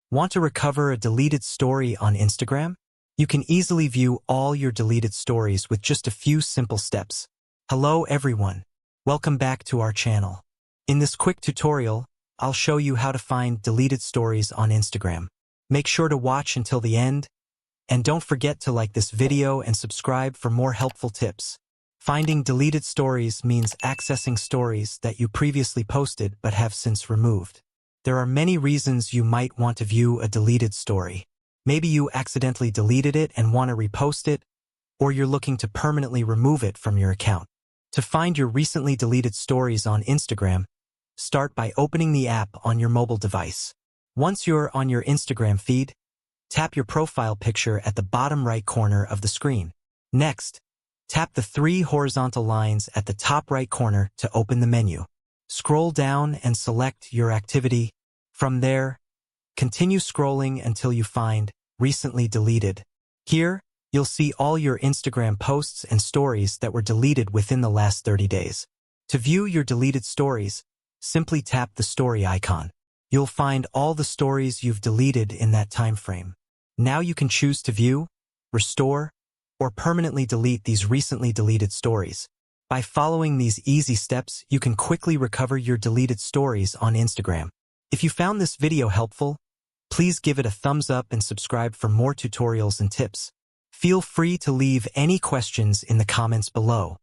Want to recover a deleted story on Instagram? You can easily view all your deleted stories with just a few simple steps. Hello everyone. Welcome back to our channel. In this quick tutorial, I'll show you how to find deleted stories on Instagram. Make sure to watch until the end, and don't forget to like this video and subscribe for more helpful tips. Finding deleted stories means accessing stories that you previously posted but have since removed. There are many reasons you might want to view a deleted story. Maybe you accidentally deleted it and want to repost it, or you're looking to permanently remove it from your account. To find your recently deleted stories on Instagram, start by opening the app on your mobile device. Once you're on your Instagram feed, tap your profile picture at the bottom right corner of the screen. Next, tap the three horizontal lines at the top right corner to open the menu. Scroll down and select your activity. From there, continue scrolling until you find Recently Deleted. Here, you'll see all your Instagram posts and stories that were deleted within the last 30 days. To view your deleted stories, simply tap the story icon. You'll find all the stories you've deleted in that time frame. Now you can choose to view, restore, or permanently delete these recently deleted stories. By following these easy steps, you can quickly recover your deleted stories on Instagram. If you found this video helpful, please give it a thumbs up and subscribe for more tutorials and tips. Feel free to leave any questions in the comments below.